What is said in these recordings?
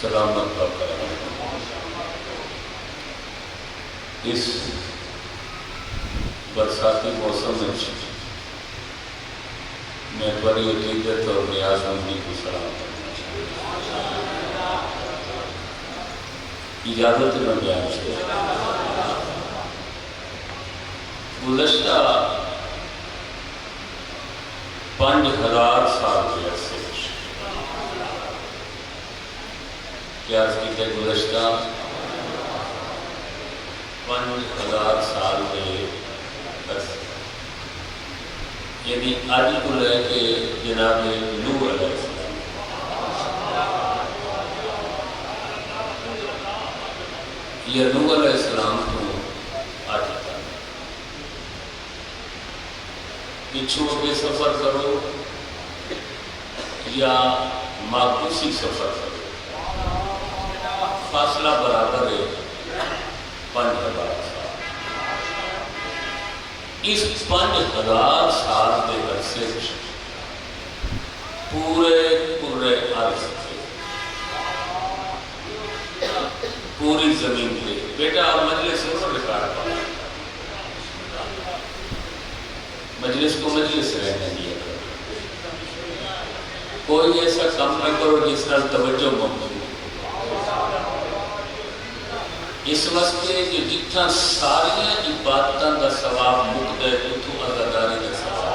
سلامت پاک اس برساتی موسم میں بڑی عقیدت اور نیاز مندی کو سلام کرنا اجازت میں بیان سے گزشتہ 5000 سال کے عرصے کیا عرض کی گزشتہ 5000 سال کے عرصے یعنی آج کو لے کے جناب نوح علیہ السلام یہ نوح علیہ السلام کو آج تک پچھو کے سفر کرو یا معکوسی سفر کرو فاصلہ برابر ہے 5000 سال۔ اس 5000 سال کے عرصے پورے عرض پوری زمین پہ بیٹا آپ مجلس سے ریکارڈ پاؤ، مجلس کو مجلس رہنے دیا کرو، کوئی ایسا کام نہ کرو جس نال توجہ ممکن اس واسطے کہ جتنا ساری عبادتوں کا ثواب مکتا ہے اتوں عزاداری کا ثواب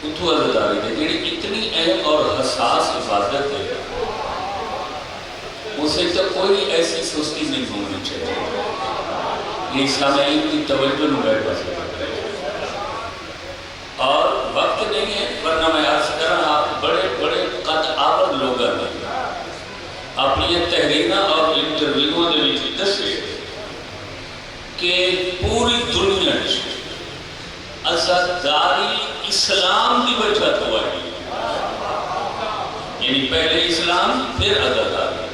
اتوں عزاداری ہے جیڑی اتنی اہم اور حساس عبادت ہے اسے تو کوئی ایسی سستی نہیں ہونی چاہیے، یہ سامعین کی توجہ نہ بیٹھ پائے اور وقت نہیں ہے ورنہ میں عرض کر رہا آپ بڑے قد آبد لوگ اپنی تحریراں اور انٹرویووں کے لیے دسے کہ پوری دنیا عزاداری اسلام کی وجہ تو آئی، یعنی پہلے اسلام پھر عزاداری۔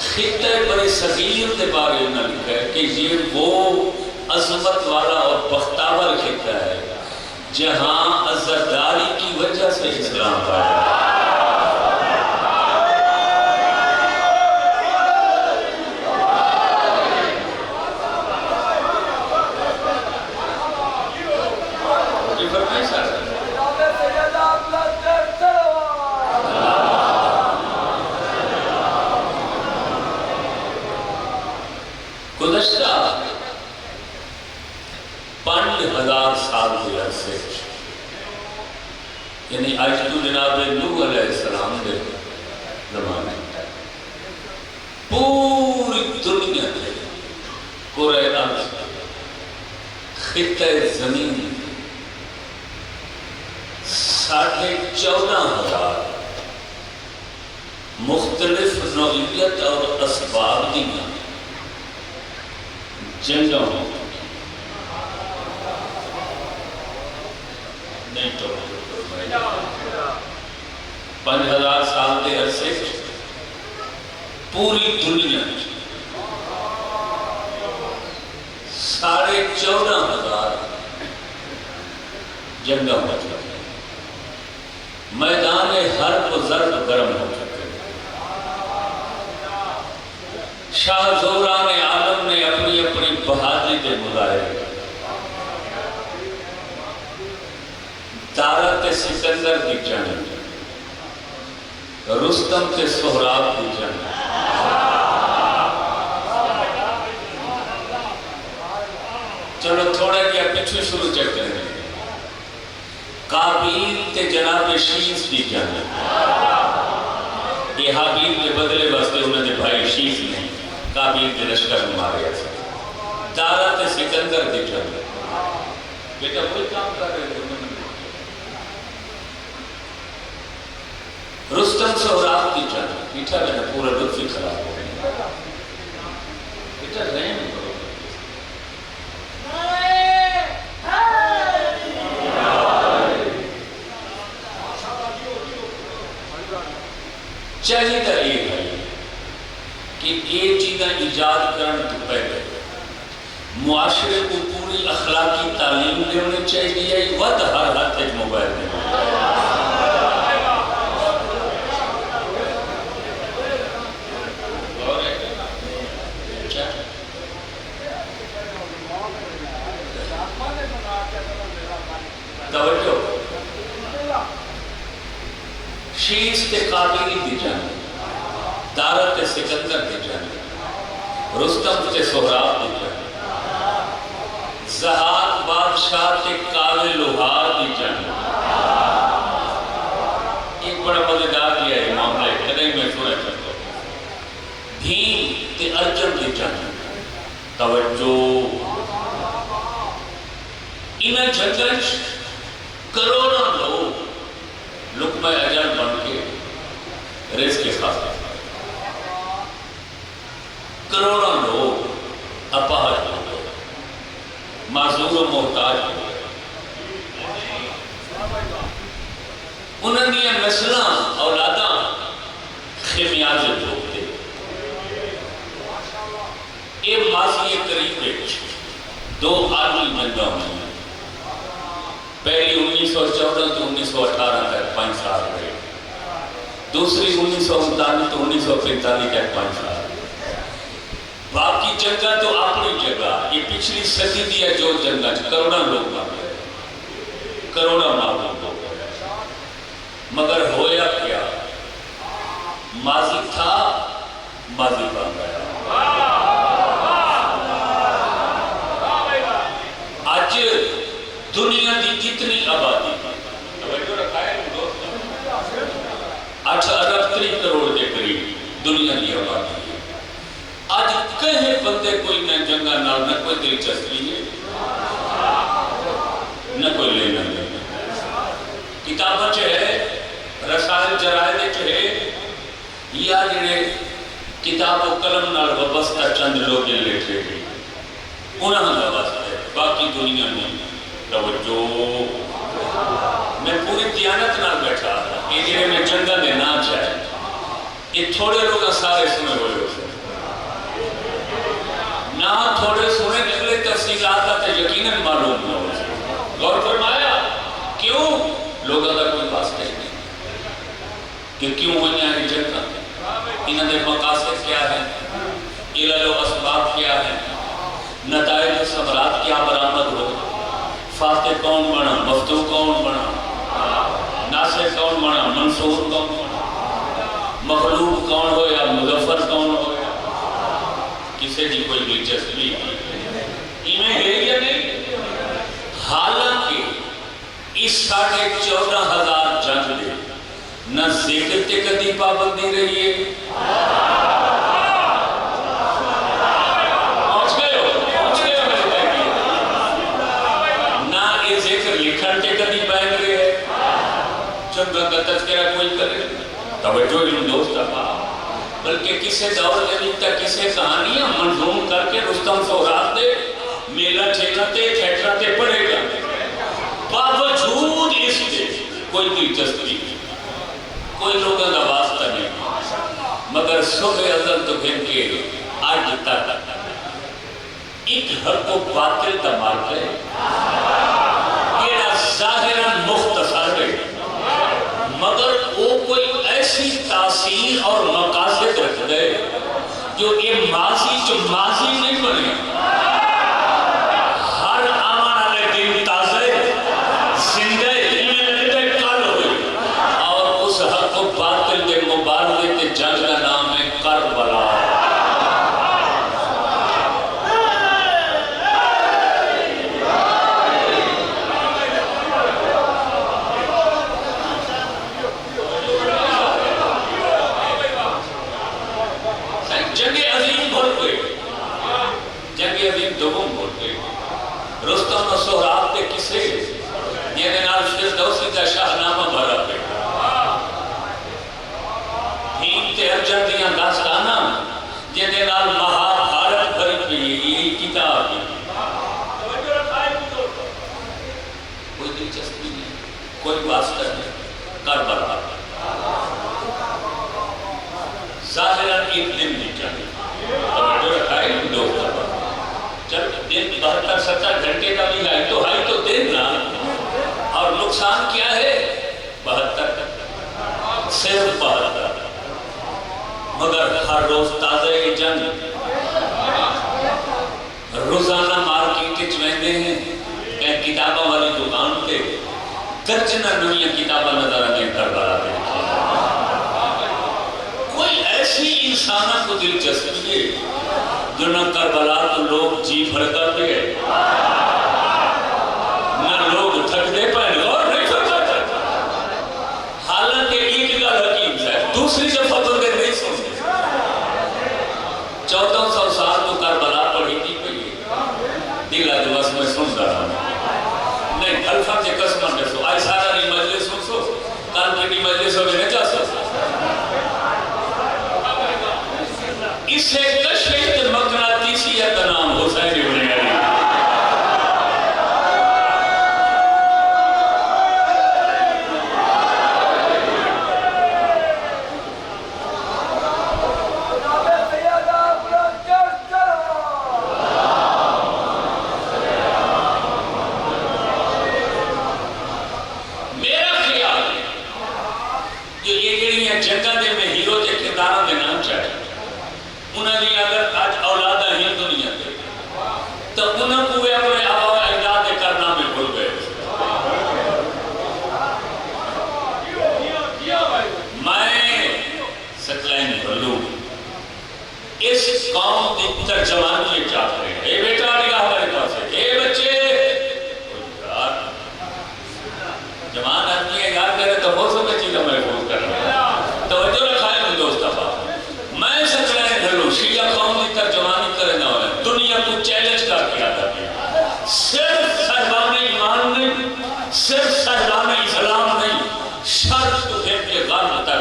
خطہ بر صغیر کے بارے میں لکھا ہے کہ یہ وہ عظمت والا اور بختاور خطہ ہے جہاں عزاداری کی وجہ سے اسلام پایا۔ گزشتہ 5000 سال کے عرصے یعنی آج تو جناب نوح علیہ السلام کے زمانے پوری دنیا کے کرۂ ارض خطہ زمین 14,500 مختلف نوعیت اور اسباب کی جنگوں نہیں تو 5000 سال کے عرصے پوری دنیا 14,500 جنگوں میں میدان حرب و ضرب گرم ہو چکے۔ شاہ زوران عالم نے اپنی بہادری کے مظاہرے دارت سکندر کی جنگ، رستم کے سہراب کی جنگ، چلو تھوڑا کیا پچھو شروع چکتے ہیں، قابیل تے جناب شیس کی جنگ، یہ حابیل کے بدلے واسطے انہوں نے بھائی شیس نے قابیل کے لشکر میں مارے تھے، دارت سکندر کی جنگ، بیٹا کوئی کام کر رہے تھے رستم سہراب کی جنگ، بیٹا میں نے پورا لطفی خراب ہو گیا، بیٹا رحم کرو چاہیے یہ ہے کہ یہ چیزیں ایجاد کرنے تو پہلے معاشرے کو پوری اخلاقی تعلیم دینے چاہیے ود ہر حد تک موبائل میں توجہ شیش تے قابلی دی جانے دارت سکندر دی جانے رستم تے سہراب دی جانے زہار بادشاہ تے کاوے لوہار دی جانے ایک بڑا مزیدار دیا ہے معاملہ کدیں میں سنا چاہتا ہوں بھیم تے ارجن دی جانے توجہ انہیں جنگل کروڑوں لوگ لقمہ اجل بن کے رزق کے خاص کروڑوں لوگ اپاہج ہو گئے معذور و محتاج ہو گئے انہوں نے نسلاں اولاداں خمیاز لوگ تھے یہ ماضی قریب وچ دو عالمی جنگاں ہوئی پہلی 1914 تو 1918 تک 5 سال رہے دوسری 1939 تو 1945 تک 5 سال باقی جنگا تو اپنی جگہ یہ پچھلی صدی دیا جو جنگا کروڑا لوگ مارے کروڑا معلوم ہو گئے مگر ہویا کیا ماضی تھا ماضی بن گیا آج دنیا کی جتنی آبادی 8 ارب 3 کروڑ کے قریب دنیا کی آبادی ہے آج کہیں بندے کوئی نہ جنگا نہ کوئی دلچسپی ہے نہ کوئی لینا دینا کتابیں ہے رسائل جرائد ہے یا جڑے کتاب و قلم نال وابستہ چند لوگ لکھے گئے انہوں کا واسطہ ہے باقی دنیا میں توجہ میں پوری دیانت نال بیٹھا یہ جڑے میں جنگا دے نہ چاہے یہ تھوڑے لوگ سارے سنے ہوئے ہوتے نہ تھوڑے سنے نکلے تفصیلات کا تو یقیناً معلوم نہ ہو غور فرمایا کیوں لوگوں کا کوئی واسطہ نہیں کہ کیوں ہوئی ہے جنگا انہوں نے مقاصد کیا ہے علل و اسباب کیا ہے نتائج و ثمرات کیا برآمد ہو فاتح کون بنا مفتوح کون بنا ناصر کون بنا منصور کون بنا مغلوب کون ہو یا مظفر کون ہو یا کسی کی کوئی دلچسپی انہیں ہے یا نہیں حالانکہ اس 14,500 جنگ دے نہ ذکر تے کدی پابندی رہی ہے جنگا کا تذکرہ کوئی کرے توجہ علم دوست بلکہ کسے دور جنیتا کسے کہانیاں منظوم کر کے رستم سہراب دے میلہ ٹھیکاتے تھیٹراتے پڑھے گا باوجود اس دے کوئی دلچسپی کوئی لوگوں کا واسطہ نہیں مگر صبح ازل تو گھن کے آج تک ایک حق و باطل کا مارک ہے یہ ظاہراً مختصر ہے مگر وہ کوئی ایسی تاثیر اور مقاصد رکھ دے جو یہ ماضی جو ماضی نہیں بنے ہر آمان علیہ دن تازے زندہ علم لگتے کل ہوئے اور اس حق و باطل کے مبارزے کے جنگ کا نام ہے کربلا رستم و سہراب کے کسے یہ نال فردوسی کا شاہنامہ بھرا پہ بھیم تے ارجن دیاں داستانہ یہ نال مہابھارت بھری پہ یہ کتاب ہے کوئی دلچسپی نہیں کوئی واسطہ نہیں کربلا ایک دن نکلا توجہ رکھا ہے دوست چل دن 72-70 گھنٹے کا بھی ہے تو دن نا اور نقصان کیا ہے 72 صرف 72 مگر ہر روز تازہ جنگ روزانہ مارکیٹ چویندے ہیں کہ کتابوں والی دکان پہ درجنہ نویاں کتاباں نظر آگئے کربلا پہ کوئی ایسی انسانہ کو دلچسپی ہے جو نہ کربلا تو لوگ جی بھر کر دے نہ لوگ تھک دے پائیں اور نہیں تھکتا حالانکہ ایک گل حکیم ہے دوسری جب فتح دے نہیں سنتے 1400 سال تو کربلا پڑھی تھی دل ادواس میں سن رہا ہوں نہیں الفاظ قسم میں سو آج سارا نہیں مجلس سن سو کل کی مجلس ہو گئے جا سو اسے کشفت مقناطیسیت نام حسین ابن علی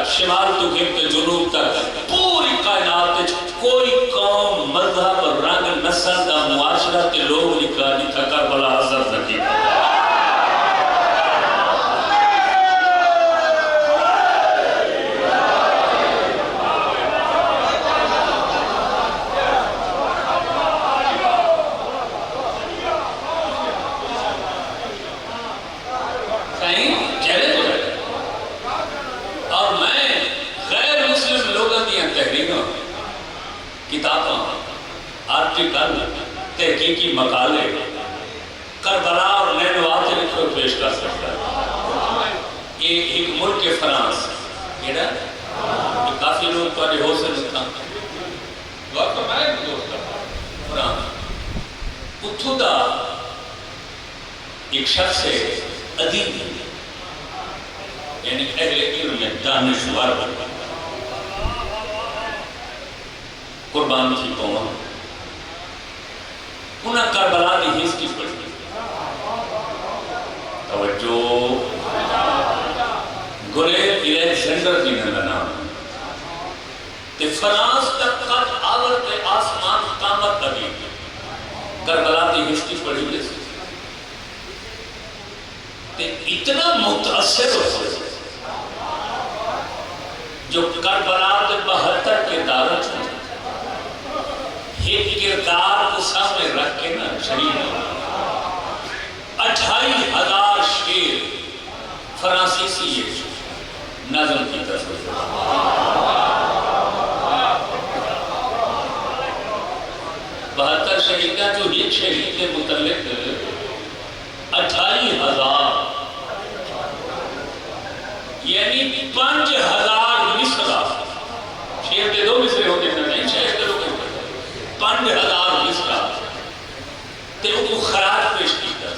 شمال تو گھر کے جنوب تک پوری کائنات کوئی قوم مذہب رنگ نسل کا معاشرہ کے لوگ لکھا لکھا کربلا حضرت نکی تحقیقی مقالے کربلا اور نینوا کے لکھو پیش کر سکتا ہے یہ ایک ملک فرانس یہ کافی لوگ تو ہو سے لکھتا غور فرمائے فرانس اتھو دا ایک شخص ہے ادیب یعنی اہل علم دانشور قربان کی قوم انہاں کربلا کی ہسٹری پڑھی توجہ گلیل الیگزینڈر کی نام تے فرانس تک قد آور تے آسمان قامت لگی کربلا کی ہسٹری پڑھی لے تے اتنا متاثر ہو سکتے جو کربلا تے 72 کے دارت ہیں ایک کردار کو سامنے رکھ کے نا شہید 28,000 شیر فرانسیسی یہ نظم کی تصویر 72 شہیدہ جو ایک شہید کے متعلق 28,000 یعنی 5,000 مصرع شیر کے 2 مصرے ہوتے ہیں نہیں شہید کے 5,000 مصرع تے ان کو خراج پیش کی تھا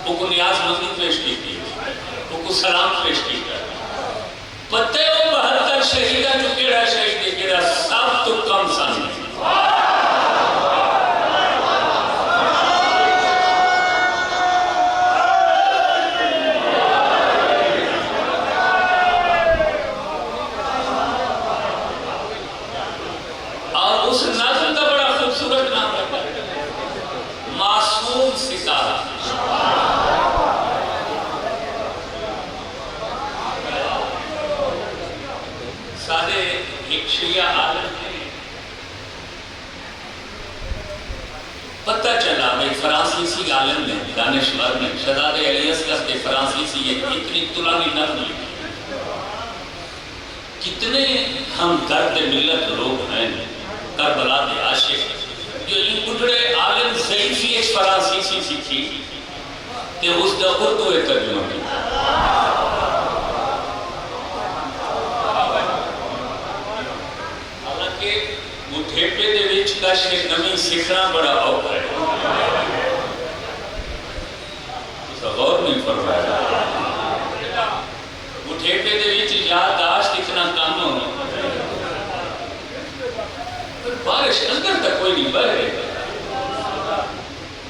ان کو نیاز مندی پیش کی تھی ان کو سلام پیش کی تھا پتہ ہے وہ 72 شہیدہ جو کیڑا شہید ہے کیڑا سب تو کم سامنے شیعہ عالم ہے عالم نے دانشور نے شہزادہ علی اصغر کے فرانسیسی یہ اتنی طولانی نظم لکھی. کتنے ہم درد ملت لوگ ہیں کربلا کے عاشق جو ان بڑھڑے عالم ضعیفی ایک فرانسیسی سیکھی کہ اس دا اردو ایک ترجمہ کی. حالانکہ مٹھیپے دے وچ کش ایک نمی سکھنا بڑا اوکھ ہے. اس غور نہیں فرمایا. مٹھیپے دے وچ یادداشت اتنا کام ہونا بارش اندر تک کوئی نہیں بہ رہے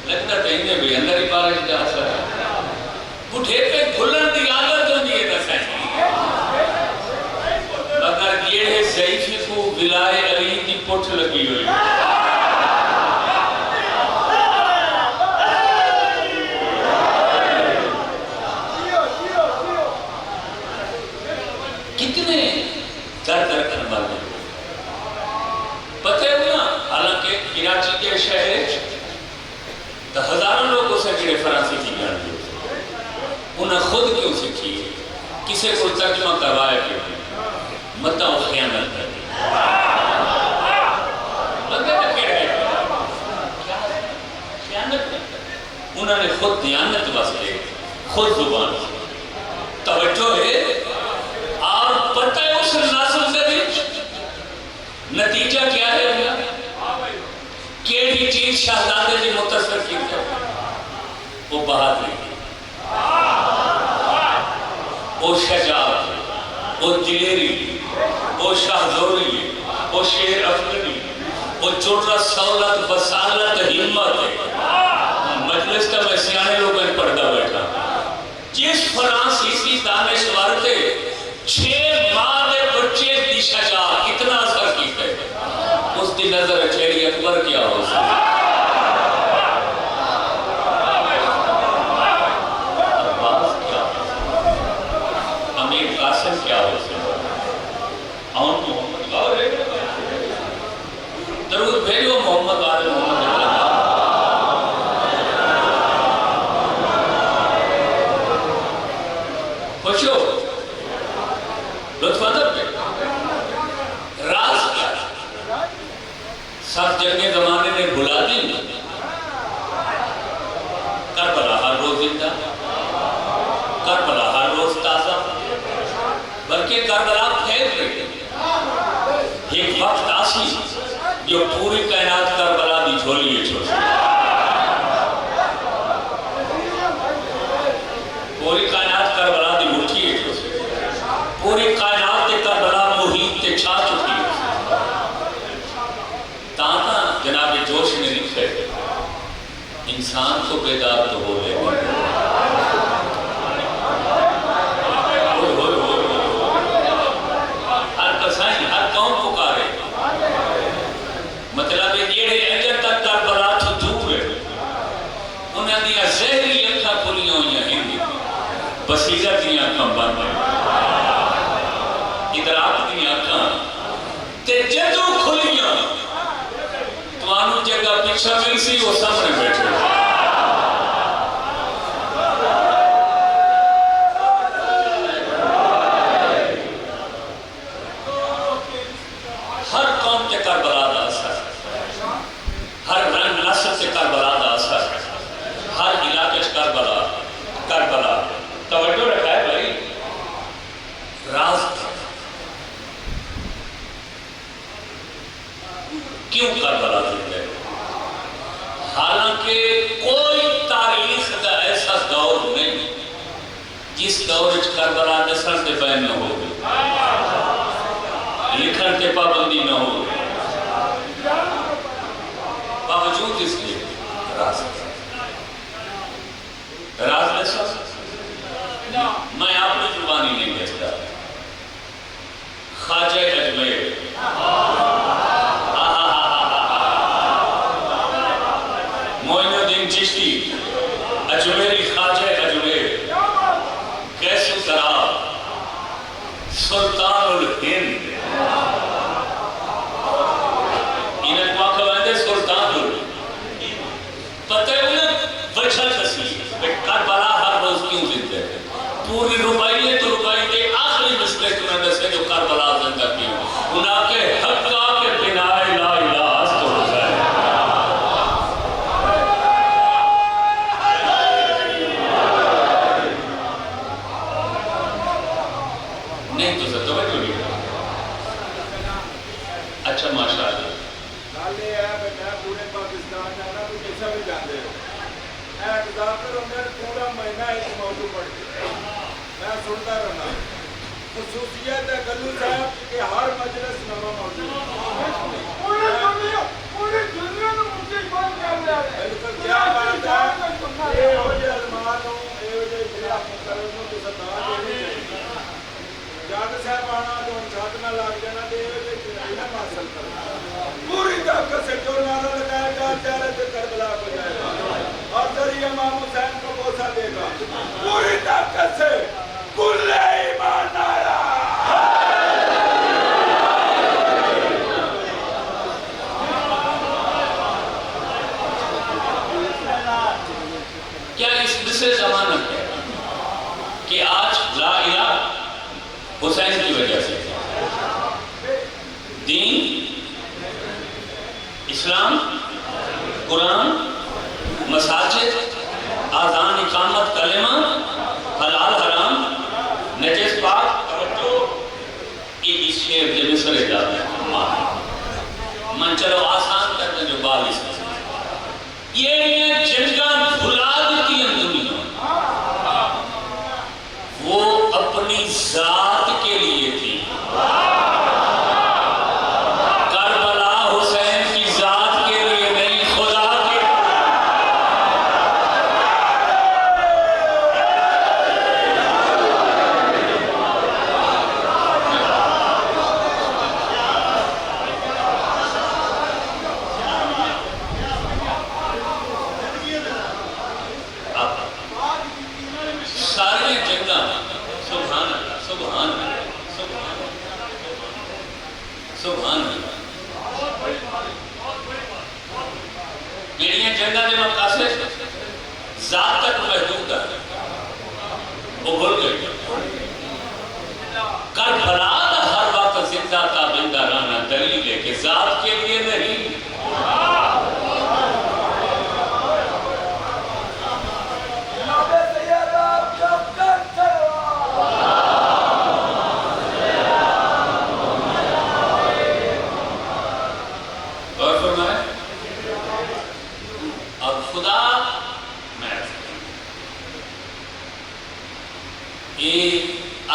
لگتا تو انہیں بھی اندر ہی بارش جا سکتا. مٹھیپے کھلن دی عادت ہوندی ہے دسائیں مگر یہ ضعیفی کو ولائے علی کی پٹھ لگی ہوئی. کتنے در در کرنے والے پتہ ہے نا. حالانکہ کراچی کے شہر تو ہزاروں لوگوں سے جڑے فرانسیسی جان دی انہیں خود کیوں سیکھی کسی کو ترجمہ کروایا کیوں متا وہ خیانت کر دی. انہوں نے خود دیانت واسطے خود زبان توجہ ہے. اور پتہ ہے اس نازل سے بھی نتیجہ کیا ہے کیڑی چیز شہزادے نے متصر کی ہے وہ بہادری وہ شجاعت وہ دلیری وہ شاہزوری وہ شیر افغانی وہ جرأت سہولت بسالت ہمت مجلس کا میں سیانے لوگوں نے پڑھتا بیٹھا. جس فرانسیسی دانشور تھے 6 ماہ دے بچے دی شجاعت اتنا اثر کی ہے اس کی نظر چہری اکبر کیا ہو سکتا. عباس کیا ہو سکتا امیر قاسم کیا ہو سکتا اور محمد غور ہے درود بھیجو محمد آل محمد خوش ہو لطف ادب پہ راز کیا سب جنگ زمانے نے بھلا دی. کربلا ہر روز زندہ کربلا ہر روز تازہ بلکہ کربلا پھیل رہی ہے. ایک وقت آسی جو پوری کائنات کربلا دی جھولی ہے چھوڑ پوری کائنات کربلا دی مٹھی ہے چھوڑ پوری کائنات تے کربلا محیط تے چھا چکی ہے. تانا جناب جوش نے لکھے انسان کو بیدار تو ہو لے ہر کسائیں ہر قوم پکارے مطلب یہ اجر تک کربلا تو دور ہے. انہاں دیا زہری اکھاں کھلیاں ہوئی ہیں بصیرت دیا اکھاں بند ہیں ادراک دیا اکھاں تے جدو کھلیاں تو آنو جگہ پیچھا مل سی وہ سامنے بیٹھے. ہر قوم کے کربلا دا اثر ہر رنگ نسل کے کربلا دا اثر ہر علاقے کربلا توجہ رکھا ہے بھائی. راز کیوں کربلا زندہ ہے؟ حالانکہ کوئی تاریخ کا ایسا دور نہیں جس دور کربلا نسل سے بین نہ ہو لکھن کے پابندی نہ ہو باوجود اس کے راز نسل میں آپ نے زبانی نہیں بھیجتا. خواجہ اجمیر معین الدین چشتی اجمیری خواجہ اجمیر کیس الطراب سلطان الہند انہیں کو آکھا بندے سلطان الہند پتہ ہے انہیں وجہ نہیں تو سر توجہ نہیں کرتے. اچھا ماشاء اللہ. گل یہ ہے کہ میں پورے پاکستان جانا تو کسا بھی جاتے ہو ذاکر ہونے پورا مہینہ ایک موضوع پڑھ کے میں سنتا رہنا. خصوصیت ہے گلو صاحب کہ ہر مجلس نواں موضوع پوری دنیا میں مجھے بات کر رہا ہے. بالکل کیا بات ہے. یہ ہو جائے علمان ہوں یہ ہو جائے بڑا مقرروں کے ساتھ دینی چاہیے. جاد صاحب آنا جو چھت نہ لگ جانا تو یہ علم حاصل کرنا پوری طاقت سے. جو نعرہ لگائے گا چہرے پہ کربلا ہو جائے گا اور ذریعہ امام حسین کو بوسہ دے گا پوری طاقت سے. کل ایمان آیا کیا اس سے ضمانت ہے کہ آج لا الہ حسین کی وجہ سے دین، اسلام، قرآن، مساجد، آذان، اقامت، کلمہ، حلال حرام، نجس پاک، توجہ، یہ اس شعر کے مصر جاتا ہے. من چلو آسان کرنے جو بال اس میں یہ جنگاں بھلا دیتی ہیں دنیا. وہ اپنی ذات کے لیے تھی. کربلا حسین کی ذات کے لیے نہیں، خدا کے. سارے جنگاں سبحان اللہ سبحان اللہ سبحان اللہ سبحان اللہ جہاں جنگاں دے مقاصد ذات تک محدود ہے وہ بھول گئے. کربلا ہر وقت زندہ تابندہ رہنا دلیل ہے کہ ذات کے لیے نہیں.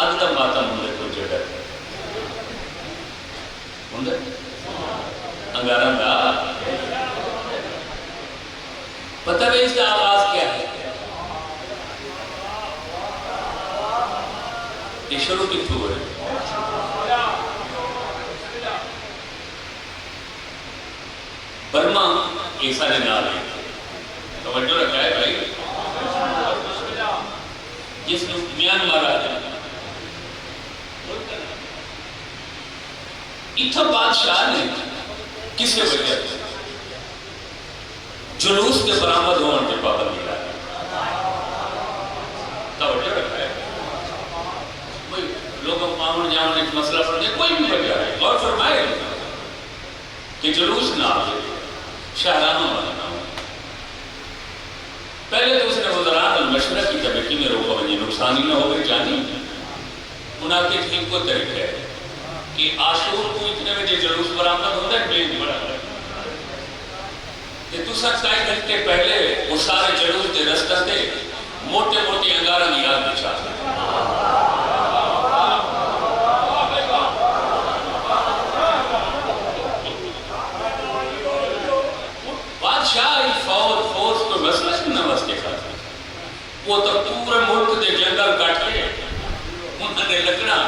اگدم ماتم ہوں کو جگہ ہوں انگارم دا پتہ بھی اس کا آواز کیا ہے. یہ شروع کی تو ہے برما ایسا نے نہ لے. توجہ رکھا ہے بھائی. جس نے میانمار آ جائے اتھا بادشاہ نے کسے وجہ جلوس کے برآمد ہونے کے پابندی لگائی. توجہ رکھا ہے کوئی لوگوں معمول جاؤں ایک مسئلہ پڑھنے کوئی بھی وجہ ہے. اور فرمائے کہ جلوس نہ آئے شاہرانوں والا نہ ہو. پہلے تو اس نے وزرات المشورہ کی طبقی میں روکا بنی نقصانی نہ ہو گئی جانی. منعقد ہی کو طریقہ ہے کہ عاشور کو اتنے بجے جلوس برآمد ہوتا ہے بڑی بڑا کہ تو سب سائی گھنٹے پہلے وہ سارے جلوس کے رستہ تھے موٹے موٹے انگارہ نیاد بچا بادشاہ فوج کو مسئلہ سننا واسطے کھاتا وہ تو پورے ملک دے جنگل کٹ کے انہوں نے لکڑا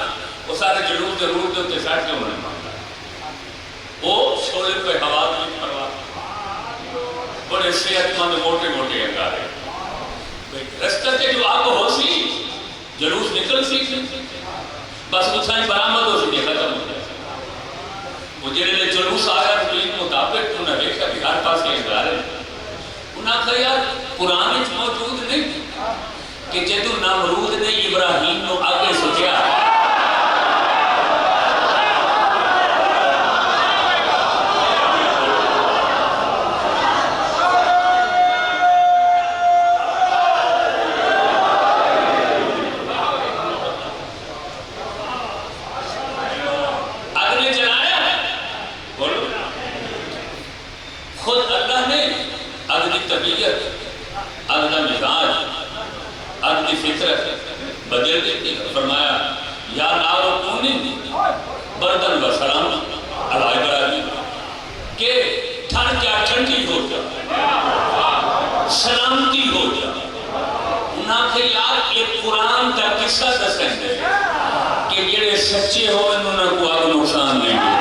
وہ سارے جلوس دے روح دے ہوتے ساتھ کے انہوں نے مانگا. وہ شولے پہ ہوا نہیں پروا بڑے صحت مند موٹے موٹے انگارے رستہ کے جو آپ ہو سی جلوس نکل سی بس مجھائیں برآمد ہو سی ختم ہو جائے. وہ جنہیں جلوس آیا تو ان مطابق انہوں نے دیکھا بہار پاس کے انگارے انہوں نے کہا یار قرآن موجود نہیں کہ جدو نمرود نے ابراہیم کو آگے سوچیا بدل دیتی ہے. فرمایا یا نارو کونی بردن و سلام علی ابراہیم کہ ٹھنڈ کیا ٹھنڈی ہو جا سلامتی ہو جا. انہاں کہ یار ایک قرآن کا قصہ دسیں دے کہ جڑے سچے ہو انہوں نے کو آگ نقصان نہیں دے.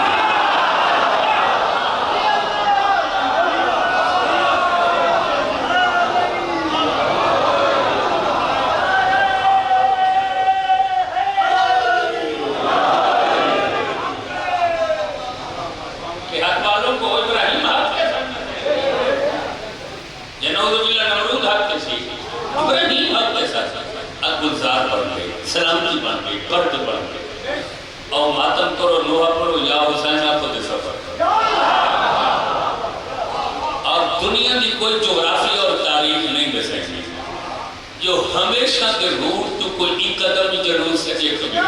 سلامتی بن گئی برد بن گئی اور ماتم کرو نوحہ پڑھو یا حسین آپ کو دے سفر کرو. اور دنیا کی کوئی جغرافی اور تاریخ نہیں دے سکتی جو ہمیشہ کے روٹ تو کوئی ایک قدم ہی ضرور سے ایک کبھی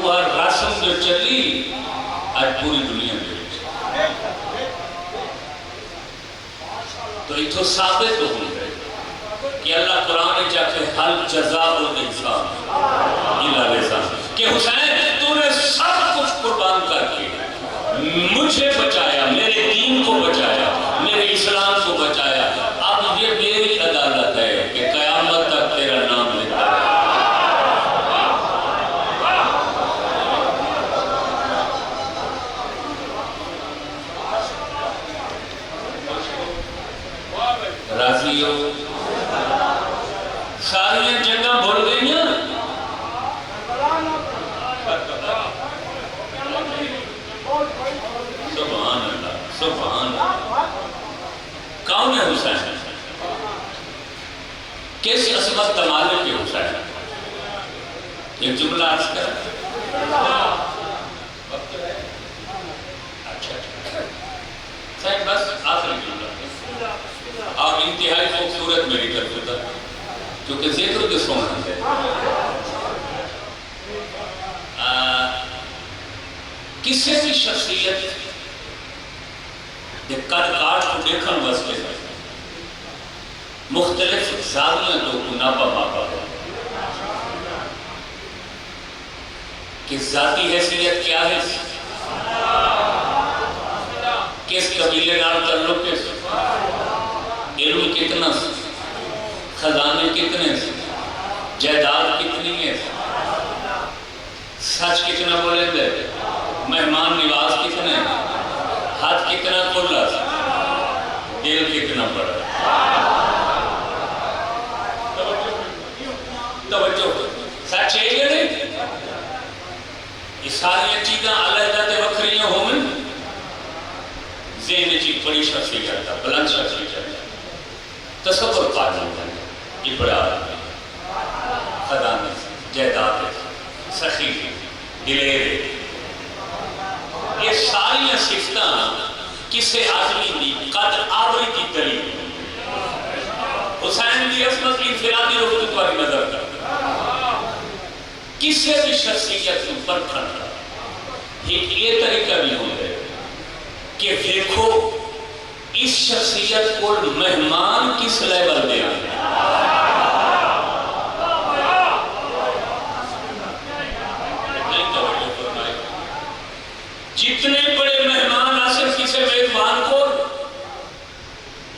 وہ رسم جو چلی آج پوری دنیا میں. تو اتھو ثابت ہوں گے کہ اللہ قرآن چاہتے حل جزاء الانسان الا الانسان کہ حسین تو نے سب کچھ قربان کر کے مجھے بچایا, میرے دین کو بچایا, میرے اسلام کو بچایا. اب یہ میری عدالت ہے کہ قیامت تک تیرا نام لیتا ہے. راضی ہو ساری جگہ بھول گئی ہیں. سبحان اللہ سبحان اللہ. کون ہے حسین؟ کس عصمت تمالے کے حسین؟ ایک جملہ عرض کر اچھا بس آخری جملہ اور انتہائی خوبصورت میری طرف تھا کیونکہ ذکر کے سونا ہے. کسی بھی شخصیت کے قد کاٹ کو دیکھن واسطے مختلف زاویوں کو ناپا ماپا ہے کہ ذاتی حیثیت کیا ہے, کس قبیلے نال تعلق ہے, علم کتنا, خزانے کتنے, جائیداد کتنی ہے, سچ کتنا بولیں گے, مہمان نواز کتنے, ہاتھ کتنا کھلا, دل کتنا بڑا. توجہ سچ ہے یا نہیں؟ یہ ساری چیزیں علیحدہ تے وکھریاں ہوئیں ذہن چی بڑی شخصیت ہے, بلند شخصیت ہے, تصور قادم ہے, یہ بڑا آدمی, خزانے, جائیداد, سخی, دلیرے, یہ ساری صفتاں کسی آدمی کی قد آوری کی دلیل. حسین کی عصمت کی انفرادی رخصت والی نظر کرتا کسی بھی شخصیت پر کھڑا. ایک یہ طریقہ بھی ہوتا ہے کہ دیکھو اس شخصیت کو مہمان کس لیول دے آئے. جتنے بڑے مہمان آسر کسی میزبان کو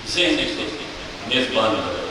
ذہن سے میزبان کرے.